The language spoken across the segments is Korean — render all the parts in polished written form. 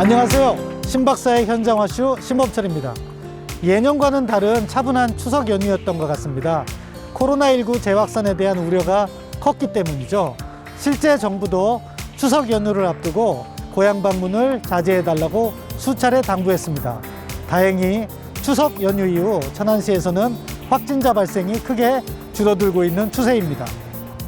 안녕하세요. 신박사의 현장화쇼 신범철입니다. 예년과는 다른 차분한 추석 연휴였던 것 같습니다. 코로나19 재확산에 대한 우려가 컸기 때문이죠. 실제 정부도 추석 연휴를 앞두고 고향 방문을 자제해달라고 수차례 당부했습니다. 다행히 추석 연휴 이후 천안시에서는 확진자 발생이 크게 줄어들고 있는 추세입니다.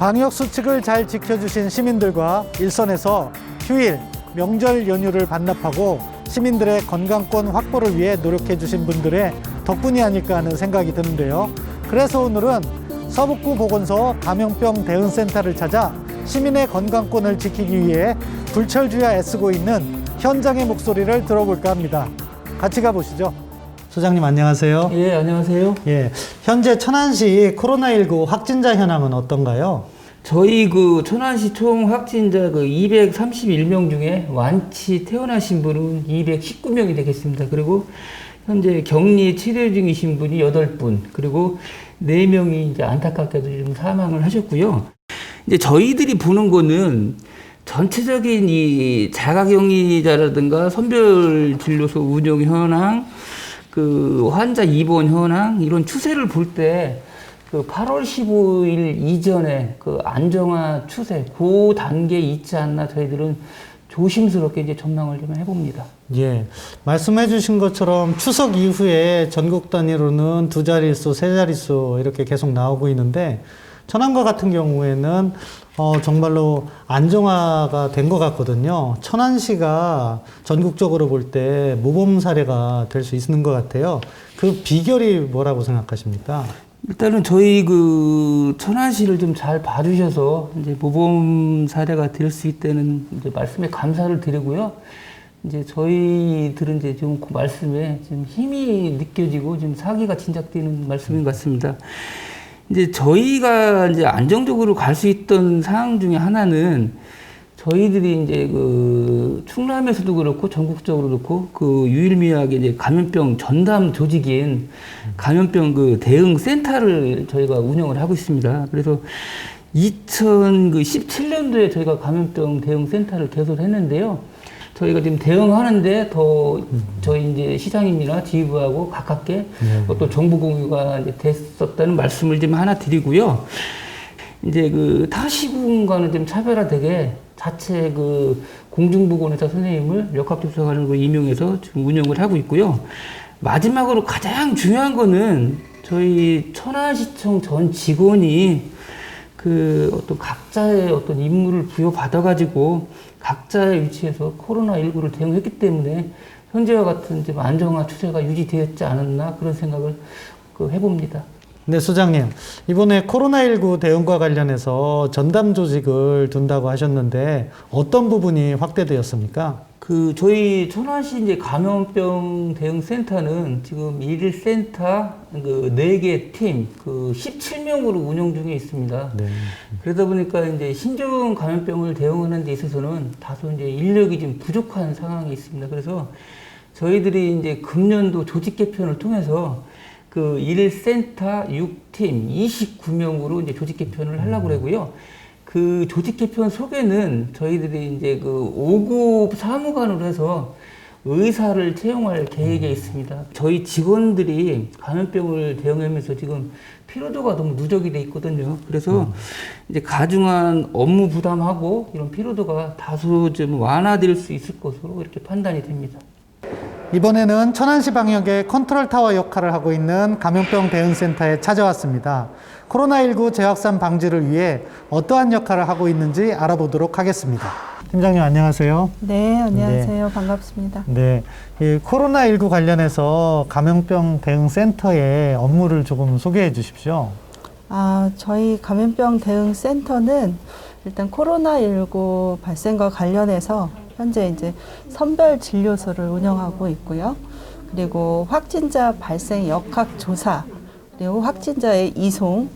방역 수칙을 잘 지켜주신 시민들과 일선에서 휴일, 명절 연휴를 반납하고 시민들의 건강권 확보를 위해 노력해 주신 분들의 덕분이 아닐까 하는 생각이 드는데요. 그래서 오늘은 서북구 보건소 감염병 대응센터를 찾아 시민의 건강권을 지키기 위해 불철주야 애쓰고 있는 현장의 목소리를 들어볼까 합니다. 같이 가보시죠. 소장님 안녕하세요. 예, 안녕하세요. 예, 현재 천안시 코로나19 확진자 현황은 어떤가요? 저희 천안시 총 확진자 231명 중에 완치 퇴원하신 분은 219명이 되겠습니다. 그리고 현재 격리 치료 중이신 분이 8분, 그리고 4명이 이제 안타깝게도 좀 사망을 하셨고요. 이제 저희들이 보는 거는 전체적인 이 자가격리자라든가 선별진료소 운영 현황, 환자 입원 현황, 이런 추세를 볼 때 8월 15일 이전에 안정화 추세, 그 단계에 있지 않나 저희들은 조심스럽게 이제 전망을 좀 해봅니다. 예, 말씀해 주신 것처럼 추석 이후에 전국 단위로는 2자릿수, 3자릿수 이렇게 계속 나오고 있는데 천안과 같은 경우에는 정말로 안정화가 된 것 같거든요. 천안시가 전국적으로 볼 때 모범 사례가 될 수 있는 것 같아요. 그 비결이 뭐라고 생각하십니까? 일단은 저희 천안시를 좀 잘 봐주셔서 이제 모범 사례가 될 수 있다는 이제 말씀에 감사를 드리고요. 이제 저희들은 이제 좀 그 말씀에 좀 힘이 느껴지고 좀 사기가 진작되는 말씀인 것 같습니다. 이제 저희가 이제 안정적으로 갈 수 있던 상황 중에 하나는 저희들이 이제 충남에서도 그렇고 전국적으로 그렇고 유일무이하게 이제 감염병 전담 조직인 감염병 대응 센터를 저희가 운영을 하고 있습니다. 그래서 2017년도에 저희가 감염병 대응 센터를 개설했는데요. 저희가 지금 대응하는데 더 저희 이제 시장님이나 지휘부하고 가깝게 또 정보 공유가 이제 됐었다는 말씀을 좀 하나 드리고요. 이제 타 시군과는 좀 차별화되게 자체 공중보건의사 선생님을 역학조사관으로 임용해서 지금 운영을 하고 있고요. 마지막으로 가장 중요한 거는 저희 천안시청 전 직원이 어떤 각자의 어떤 임무를 부여받아가지고 각자의 위치에서 코로나19를 대응했기 때문에 현재와 같은 좀 안정화 추세가 유지되었지 않았나 그런 생각을 해봅니다. 네, 소장님. 이번에 코로나19 대응과 관련해서 전담 조직을 둔다고 하셨는데 어떤 부분이 확대되었습니까? 저희 천안시 이제 감염병 대응 센터는 지금 1센터 4개 팀 17명으로 운영 중에 있습니다. 네. 그러다 보니까 이제 신종 감염병을 대응하는 데 있어서는 다소 이제 인력이 좀 부족한 상황이 있습니다. 그래서 저희들이 이제 금년도 조직 개편을 통해서 1센터 6팀 29명으로 이제 조직 개편을 하려고 하고요. 조직 개편 속에는 저희들이 이제 5급 사무관으로 해서 의사를 채용할 계획에 있습니다. 저희 직원들이 감염병을 대응하면서 지금 피로도가 너무 누적이 돼 있거든요. 그래서 이제 가중한 업무 부담하고 이런 피로도가 다소 좀 완화될 수 있을 것으로 이렇게 판단이 됩니다. 이번에는 천안시 방역의 컨트롤타워 역할을 하고 있는 감염병 대응센터에 찾아왔습니다. 코로나19 재확산 방지를 위해 어떠한 역할을 하고 있는지 알아보도록 하겠습니다. 팀장님 안녕하세요. 네, 안녕하세요. 네. 반갑습니다. 네, 코로나19 관련해서 감염병 대응센터의 업무를 조금 소개해 주십시오. 저희 감염병 대응센터는 일단 코로나19 발생과 관련해서 현재 이제 선별 진료소를 운영하고 있고요. 그리고 확진자 발생 역학 조사, 그리고 확진자의 이송,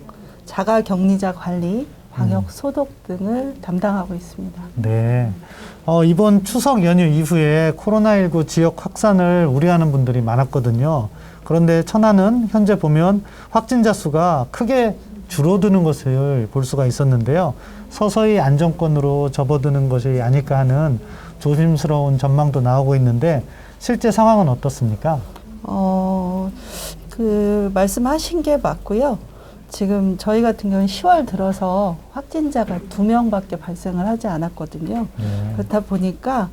자가 격리자 관리, 방역 소독 등을 담당하고 있습니다. 네. 이번 추석 연휴 이후에 코로나19 지역 확산을 우려하는 분들이 많았거든요. 그런데 천안은 현재 보면 확진자 수가 크게 줄어드는 것을 볼 수가 있었는데요. 서서히 안정권으로 접어드는 것이 아닐까 하는 조심스러운 전망도 나오고 있는데 실제 상황은 어떻습니까? 말씀하신 게 맞고요. 지금 저희 같은 경우는 10월 들어서 확진자가 2명밖에 발생을 하지 않았거든요. 그렇다 보니까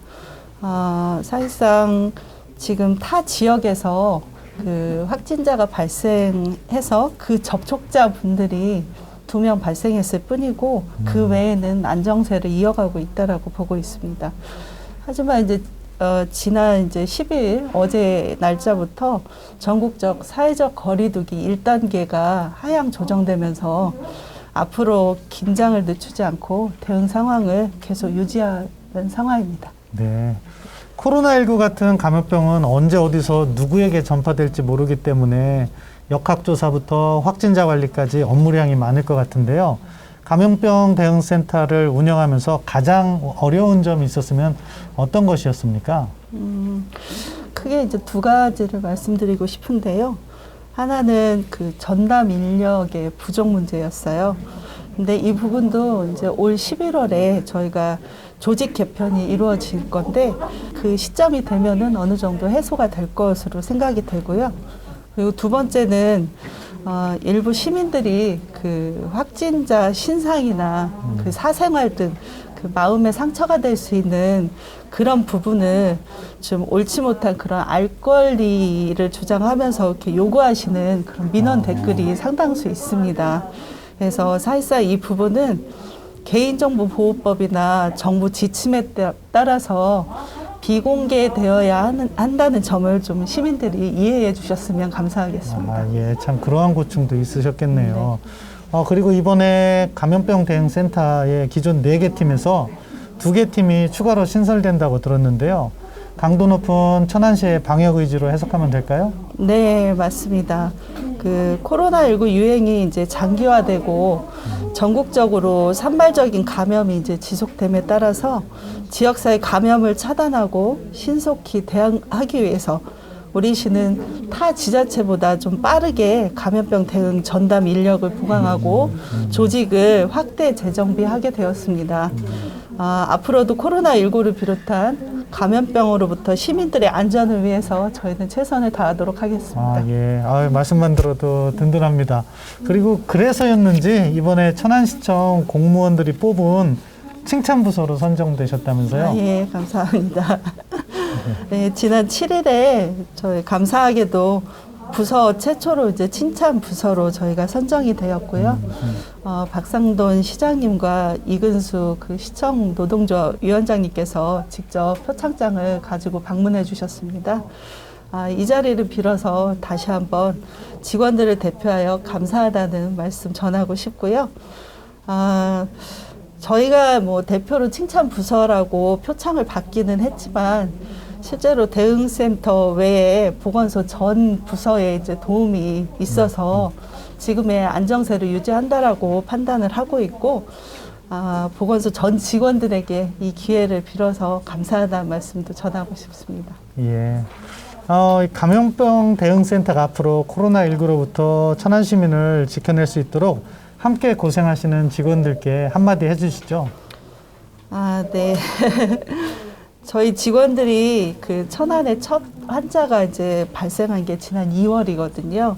사실상 지금 타 지역에서 그 확진자가 발생해서 그 접촉자 분들이 2명 발생했을 뿐이고 그 외에는 안정세를 이어가고 있다라고 보고 있습니다. 하지만 이제 지난 이제 10일 어제 날짜부터 전국적 사회적 거리두기 1단계가 하향 조정되면서 앞으로 긴장을 늦추지 않고 대응 상황을 계속 유지하는 상황입니다. 네. 코로나19 같은 감염병은 언제 어디서 누구에게 전파될지 모르기 때문에 역학조사부터 확진자 관리까지 업무량이 많을 것 같은데요. 감염병 대응센터를 운영하면서 가장 어려운 점이 있었으면 어떤 것이었습니까? 크게 이제 두 가지를 말씀드리고 싶은데요. 하나는 그 전담 인력의 부족 문제였어요. 근데 이 부분도 이제 올 11월에 저희가 조직 개편이 이루어질 건데 그 시점이 되면은 어느 정도 해소가 될 것으로 생각이 되고요. 그리고 두 번째는 일부 시민들이 그 확진자 신상이나 그 사생활 등 그 마음의 상처가 될 수 있는 그런 부분을 좀 옳지 못한 그런 알 권리를 주장하면서 이렇게 요구하시는 그런 민원 댓글이 상당수 있습니다. 그래서 사실상 이 부분은 개인정보보호법이나 정부 지침에 따라서 비공개되어야 한다는 점을 좀 시민들이 이해해 주셨으면 감사하겠습니다. 예, 참 그러한 고충도 있으셨겠네요. 그리고 이번에 감염병 대응센터의 기존 4개 팀에서 2개 팀이 추가로 신설된다고 들었는데요. 강도 높은 천안시의 방역 의지로 해석하면 될까요? 네, 맞습니다. 그 코로나19 유행이 이제 장기화되고 전국적으로 산발적인 감염이 이제 지속됨에 따라서 지역사회 감염을 차단하고 신속히 대응하기 위해서 우리 시는 타 지자체보다 좀 빠르게 감염병 대응 전담 인력을 보강하고 조직을 확대 재정비하게 되었습니다. 앞으로도 코로나19를 비롯한 감염병으로부터 시민들의 안전을 위해서 저희는 최선을 다하도록 하겠습니다. 예. 말씀만 들어도 든든합니다. 그리고 그래서였는지 이번에 천안시청 공무원들이 뽑은 칭찬부서로 선정되셨다면서요? 예, 감사합니다. 네, 지난 7일에 저희 감사하게도 부서 최초로 이제 칭찬 부서로 저희가 선정이 되었고요. 박상돈 시장님과 이근수 그 시청 노동조합 위원장님께서 직접 표창장을 가지고 방문해 주셨습니다. 이 자리를 빌어서 다시 한번 직원들을 대표하여 감사하다는 말씀 전하고 싶고요. 저희가 뭐 대표로 칭찬 부서라고 표창을 받기는 했지만 실제로 대응센터 외에 보건소 전 부서에 이제 도움이 있어서 지금의 안정세를 유지한다라고 판단을 하고 있고, 보건소 전 직원들에게 이 기회를 빌어서 감사하다는 말씀도 전하고 싶습니다. 예. 감염병 대응센터가 앞으로 코로나19로부터 천안 시민을 지켜낼 수 있도록 함께 고생하시는 직원들께 한마디 해주시죠. 네. 저희 직원들이 그 천안의 첫 환자가 이제 발생한 게 지난 2월이거든요.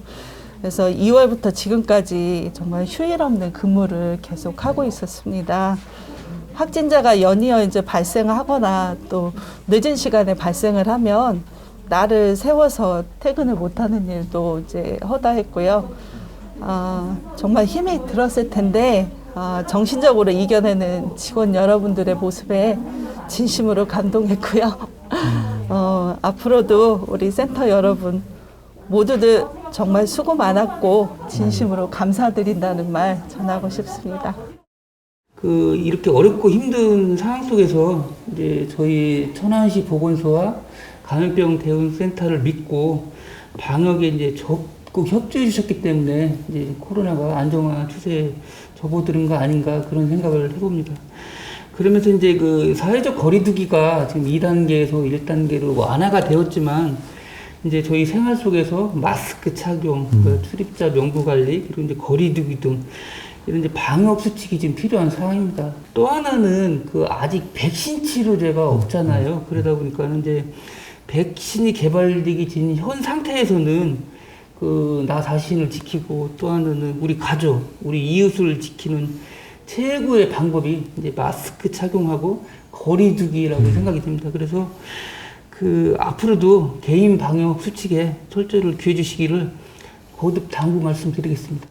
그래서 2월부터 지금까지 정말 휴일 없는 근무를 계속 하고 있었습니다. 확진자가 연이어 이제 발생하거나 또 늦은 시간에 발생을 하면 날을 세워서 퇴근을 못하는 일도 이제 허다했고요. 정말 힘이 들었을 텐데 정신적으로 이겨내는 직원 여러분들의 모습에 진심으로 감동했고요. 앞으로도 우리 센터 여러분 모두들 정말 수고 많았고 진심으로 감사드린다는 말 전하고 싶습니다. 이렇게 어렵고 힘든 상황 속에서 이제 저희 천안시 보건소와 감염병 대응센터를 믿고 방역에 이제 적극 협조해 주셨기 때문에 이제 코로나가 안정화 추세에 접어드는 거 아닌가 그런 생각을 해봅니다. 그러면서 이제 그 사회적 거리두기가 지금 2단계에서 1단계로 완화가 되었지만 이제 저희 생활 속에서 마스크 착용, 그 출입자 명부 관리, 그리고 이제 거리두기 등 이런 이제 방역 수칙이 지금 필요한 상황입니다. 또 하나는 그 아직 백신 치료제가 없잖아요. 그러다 보니까는 이제 백신이 개발되기 전 현 상태에서는 그 나 자신을 지키고 또 하나는 우리 가족, 우리 이웃을 지키는 최고의 방법이 이제 마스크 착용하고 거리두기라고 생각이 됩니다. 그래서 그 앞으로도 개인 방역 수칙에 철저히 기해 주시기를 거듭 당부 말씀드리겠습니다.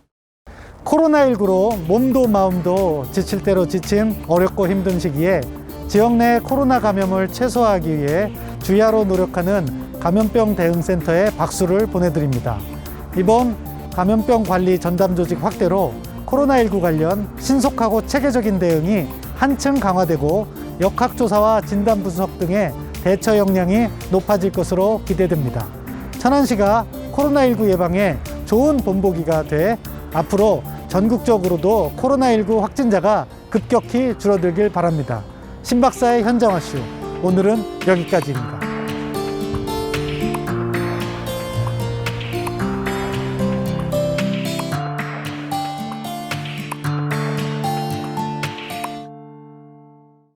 코로나19로 몸도 마음도 지칠 대로 지친 어렵고 힘든 시기에 지역 내 코로나 감염을 최소화하기 위해 주야로 노력하는 감염병 대응센터에 박수를 보내드립니다. 이번 감염병 관리 전담 조직 확대로 코로나19 관련 신속하고 체계적인 대응이 한층 강화되고 역학조사와 진단 분석 등의 대처 역량이 높아질 것으로 기대됩니다. 천안시가 코로나19 예방에 좋은 본보기가 돼 앞으로 전국적으로도 코로나19 확진자가 급격히 줄어들길 바랍니다. 신박사의 현장화쇼, 오늘은 여기까지입니다.